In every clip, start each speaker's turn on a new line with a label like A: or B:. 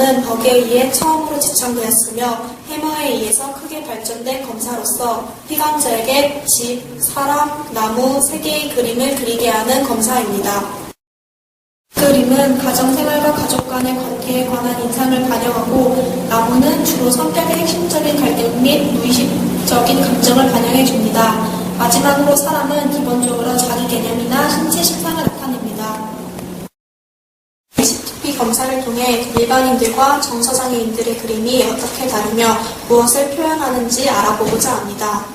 A: 나무는 덕에 의해 처음으로 지창되었으며 해머에 의해서 크게 발전된 검사로서 피감자에게 집, 사람, 나무, 세계의 그림을 그리게 하는 검사입니다. 그림은 가정생활과 가족 간의 관계에 관한 인상을 반영하고 나무는 주로 성격의 핵심적인 갈등 및 무의식적인 감정을 반영해줍니다. 마지막으로 사람은 기본적으로 자기 개념이나 신체 식상을 나타냅니다. HTP 검사를 통해 일반인들과 정서장애인들의 그림이 어떻게 다르며 무엇을 표현하는지 알아보고자 합니다.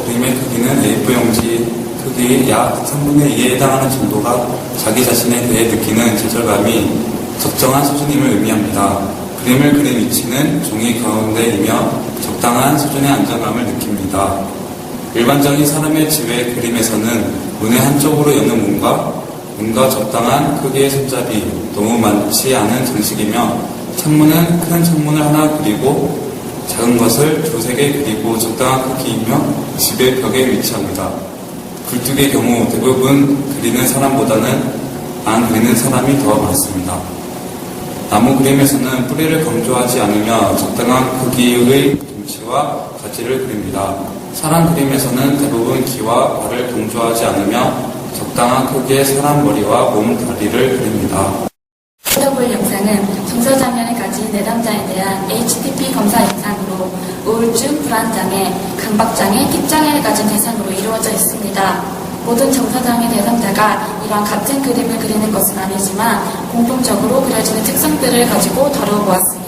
B: 그림의 크기는 A4 용지 크기 약 3분의 2에 해당하는 정도가 자기 자신에 대해 느끼는 좌절감이 적정한 수준임을 의미합니다. 그림을 그린 위치는 종이 가운데이며 적당한 수준의 안정감을 느낍니다. 일반적인 사람의 지외 그림에서는 문의 한쪽으로 여는 문과 적당한 크기의 손잡이, 너무 많지 않은 장식이며 창문은 큰 창문을 하나 그리고 작은 것을 두세 개 그리고 적당한 크기이며 집의 벽에 위치합니다. 굴뚝의 경우 대부분 그리는 사람보다는 안 그리는 사람이 더 많습니다. 나무 그림에서는 뿌리를 강조하지 않으며 적당한 크기의 뭉치와 가지를 그립니다. 사람 그림에서는 대부분 귀와 발을 강조하지 않으며 적당한 크기의 사람 머리와 몸, 다리를 그립니다.
C: 볼 영상은 정서장애를 가진 내담자에 대한 HTP 검사 영상으로 우울증, 불안장애, 강박장애, 틱장애를 가진 대상으로 이루어져 있습니다. 모든 정서장애 대상자가 이러한 같은 그림을 그리는 것은 아니지만 공통적으로 그려지는 특성들을 가지고 다루어 보았습니다.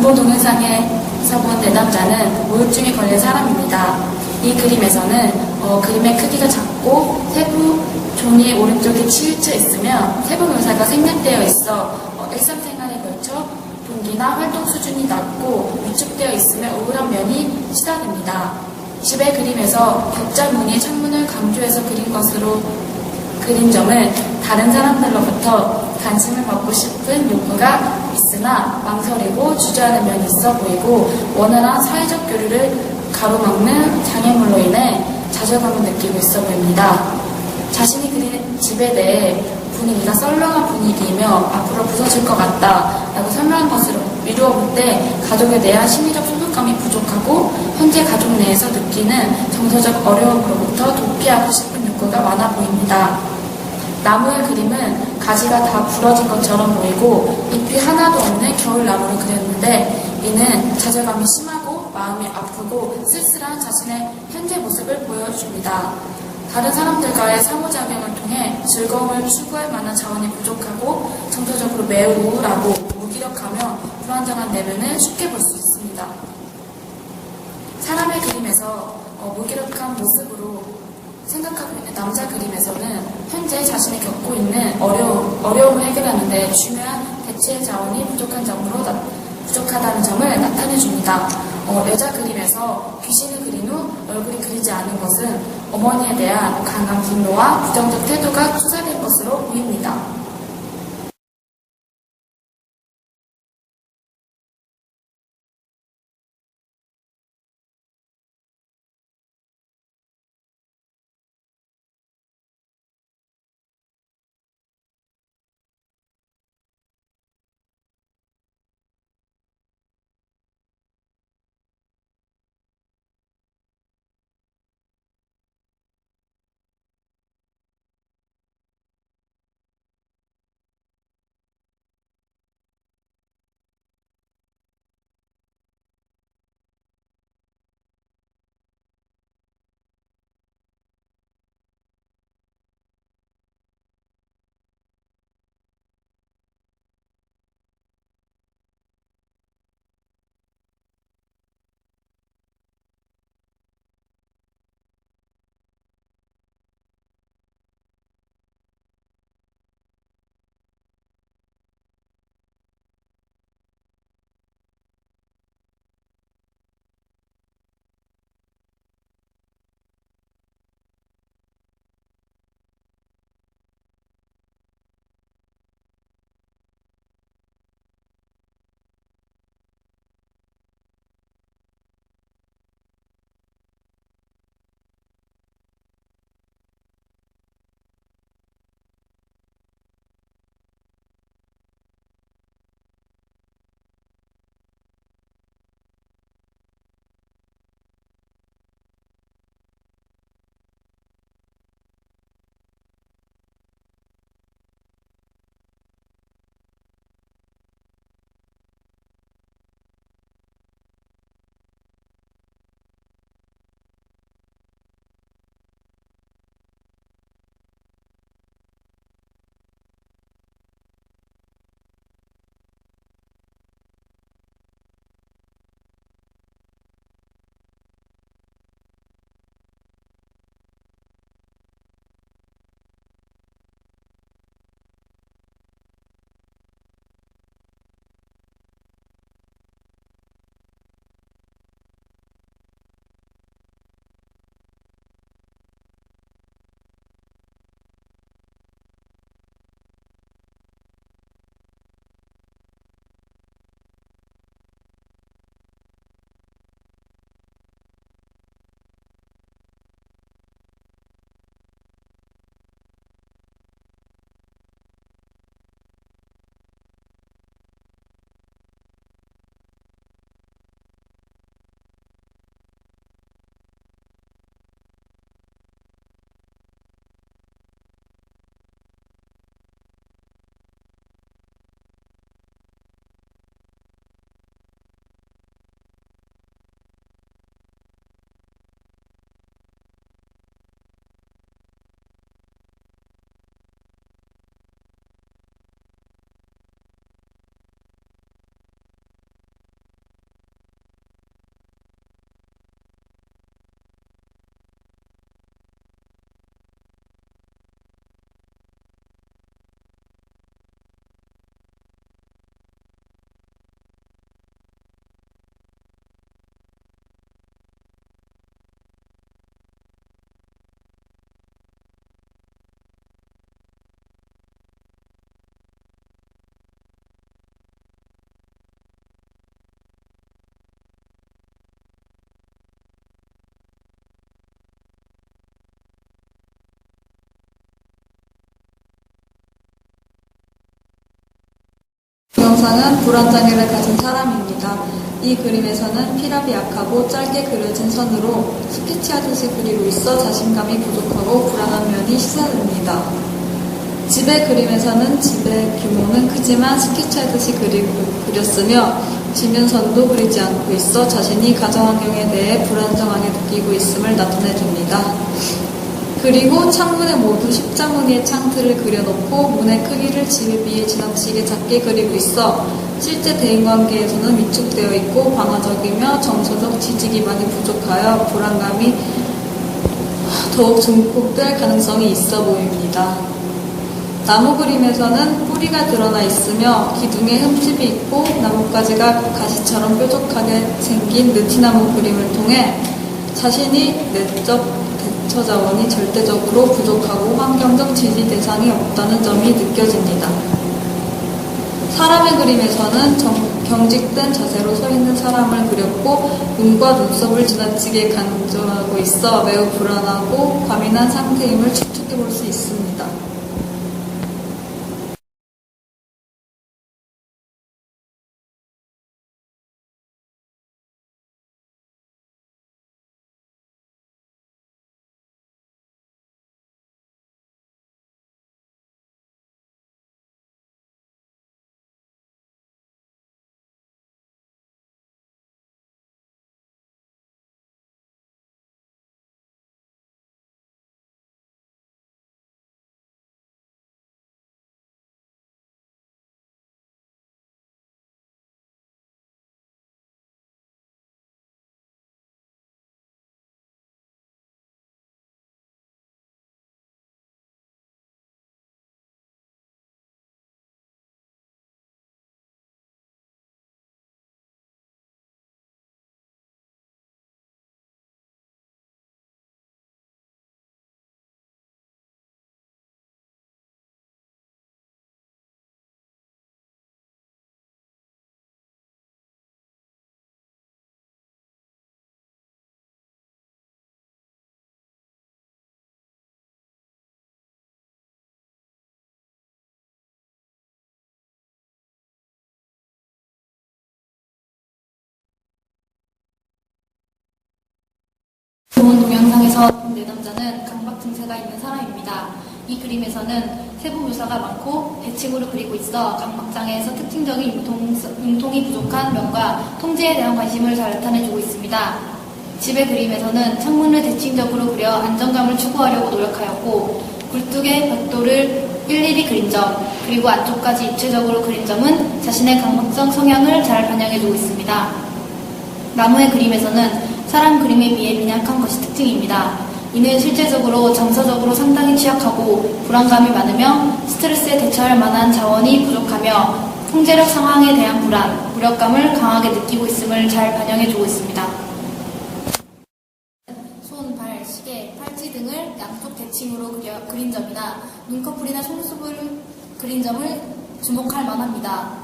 C: 정보 동영상에서 본 내담자는 우울증에 걸린 사람입니다. 이 그림에서는 그림의 크기가 작고 세부 종이의 오른쪽에 치우쳐 있으며 세부 묘사가 생략되어 있어 일상생활에 걸쳐 동기나 활동 수준이 낮고 위축되어 있으며 우울한 면이 시사됩니다. 집의 그림에서 벽자 무늬의 창문을 강조해서 그린 점을 다른 사람들로부터 관심을 받고 싶은 욕구가 있으나 망설이고 주저하는 면이 있어 보이고 원활한 사회적 교류를 가로막는 장애물로 인해 좌절감을 느끼고 있어 보입니다. 자신이 그린 집에 대해 분위기가 썰렁한 분위기이며 앞으로 부서질 것 같다 라고 설명한 것으로 미루어 볼 때 가족에 대한 심리적 소속감이 부족하고 현재 가족 내에서 느끼는 정서적 어려움으로부터 도피하고 싶은 욕구가 많아 보입니다. 나무의 그림은 가지가 다 부러진 것처럼 보이고 잎이 하나도 없는 겨울나무를 그렸는데 이는 좌절감이 심하고 마음이 아프고 쓸쓸한 자신의 현재 모습을 보여줍니다. 다른 사람들과의 상호작용을 통해 즐거움을 추구할 만한 자원이 부족하고 정서적으로 매우 우울하고 무기력하며 불안정한 내면을 쉽게 볼 수 있습니다. 사람의 그림에서 무기력한 모습으로 생각하고 있는 남자 그림에서는 현재 자신이 겪고 있는 어려움을 해결하는데 중요한 대체 자원이 부족하다는 점을 나타내줍니다. 여자 그림에서 귀신을 그린 후 얼굴이 그리지 않은 것은 어머니에 대한 강한 분노와 부정적 태도가 투사된 것으로 보입니다.
D: 영상은 불안장애를 가진 사람입니다. 이 그림에서는 피랍이 약하고 짧게 그려진 선으로 스케치하듯이 그리고 있어 자신감이 부족하고 불안한 면이 시사됩니다. 집의 그림에서는 집의 규모는 크지만 스케치하듯이 그렸으며 지면선도 그리지 않고 있어 자신이 가정환경에 대해 불안정하게 느끼고 있음을 나타내줍니다. 그리고 창문에 모두 십자무늬의 창틀을 그려놓고 문의 크기를 집에 비해 지나치게 작게 그리고 있어 실제 대인관계에서는 위축되어 있고 방어적이며 정서적 지지 기반이 부족하여 불안감이 더욱 증폭될 가능성이 있어 보입니다. 나무 그림에서는 뿌리가 드러나 있으며 기둥에 흠집이 있고 나뭇가지가 가시처럼 뾰족하게 생긴 느티나무 그림을 통해 자신이 내적 대처 자원이 절대적으로 부족하고 환경적 지지 대상이 없다는 점이 느껴집니다. 사람의 그림에서는 경직된 자세로 서 있는 사람을 그렸고 눈과 눈썹을 지나치게 강조하고 있어 매우 불안하고 과민한 상태임을 추측해 볼 수 있습니다.
C: 본 동영상에서 내담자는 강박 증세가 있는 사람입니다. 이 그림에서는 세부 묘사가 많고 배칭으로 그리고 있어 강박장애에서 특징적인 융통이 부족한 면과 통제에 대한 관심을 잘 나타내주고 있습니다. 집의 그림에서는 창문을 대칭적으로 그려 안정감을 추구하려고 노력하였고 굴뚝의 벽돌을 일일이 그린 점, 그리고 안쪽까지 입체적으로 그린 점은 자신의 강박적 성향을 잘 반영해주고 있습니다. 나무의 그림에서는 사람 그림에 비해 빈약한 것이 특징입니다. 이는 실제적으로 정서적으로 상당히 취약하고 불안감이 많으며 스트레스에 대처할 만한 자원이 부족하며 통제력 상황에 대한 불안, 무력감을 강하게 느끼고 있음을 잘 반영해주고 있습니다. 손, 발, 시계, 팔찌 등을 양쪽 대칭으로 그린 점이나 눈꺼풀이나 속눈썹을 그린 점을 주목할 만합니다.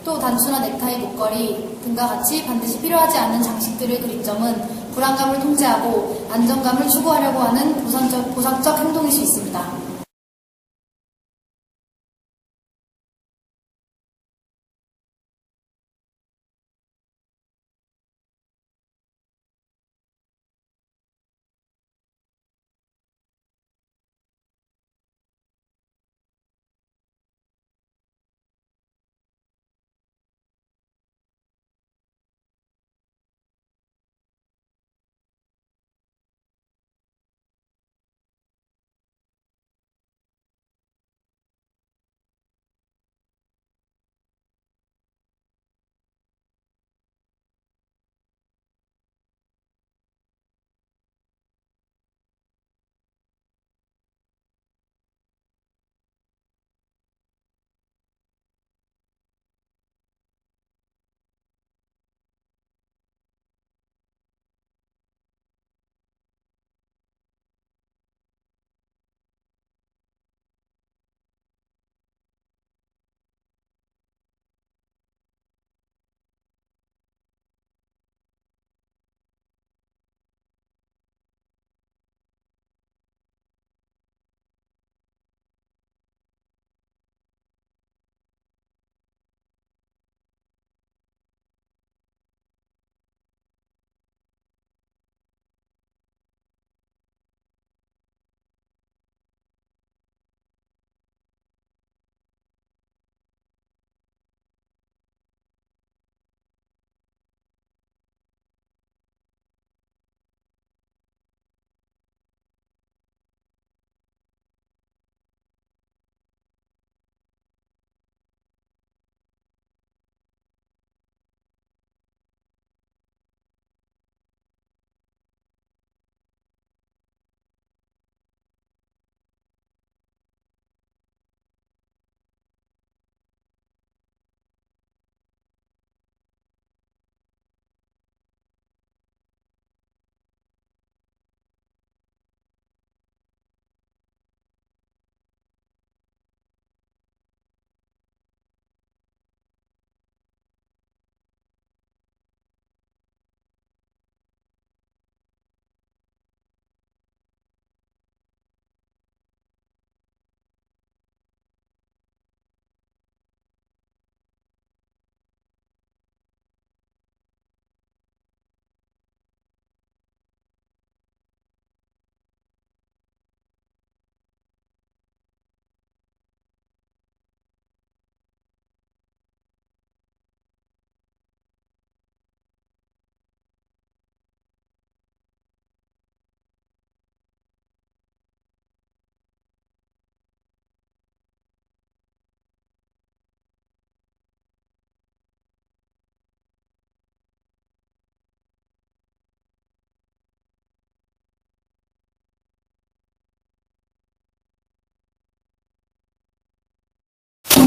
C: 또 단추나 넥타이, 목걸이 등과 같이 반드시 필요하지 않은 장식들을 그린 점은 불안감을 통제하고 안정감을 추구하려고 하는 보상적 행동일 수 있습니다.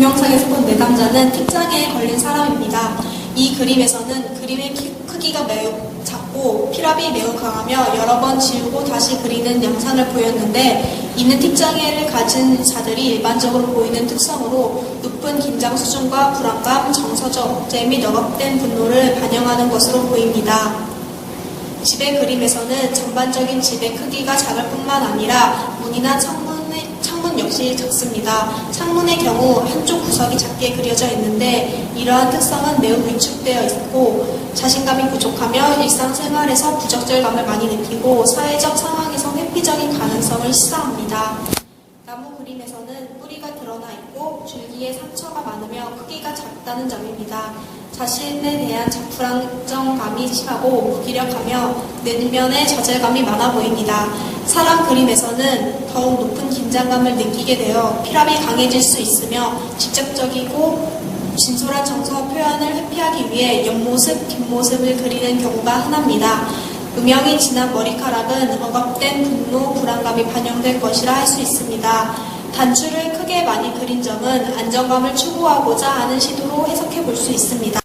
A: 동영상에서 본 내담자는 틱장애에 걸린 사람입니다. 이 그림에서는 그림의 크기가 매우 작고 피랍이 매우 강하며 여러 번 지우고 다시 그리는 양상을 보였는데, 이는 틱장애를 가진 자들이 일반적으로 보이는 특성으로 높은 긴장 수준과 불안감, 정서적 억제 및 억압된 분노를 반영하는 것으로 보입니다. 집의 그림에서는 전반적인 집의 크기가 작을 뿐만 아니라 문이나 창문 역시 작습니다. 창문의 경우 한쪽 구석이 작게 그려져 있는데, 이러한 특성은 매우 위축되어 있고 자신감이 부족하며 일상생활에서 부적절감을 많이 느끼고 사회적 상황에서 회피적인 가능성을 시사합니다. 나무 그림에서는 뿌리가 드러나 있고 줄기에 상처가 많으며 크기가 작다는 점입니다. 자신에 대한 불안정감이 심하고 무기력하며 내면에 좌절감이 많아 보입니다. 사람 그림에서는 더욱 높은 긴장감을 느끼게 되어 피랍이 강해질 수 있으며 직접적이고 진솔한 정서 표현을 회피하기 위해 옆모습, 뒷모습을 그리는 경우가 흔합니다. 음영이 진한 머리카락은 억압된 분노, 불안감이 반영될 것이라 할 수 있습니다. 단추를 크게 많이 그린 점은 안정감을 추구하고자 하는 시도로 해석해 볼 수 있습니다.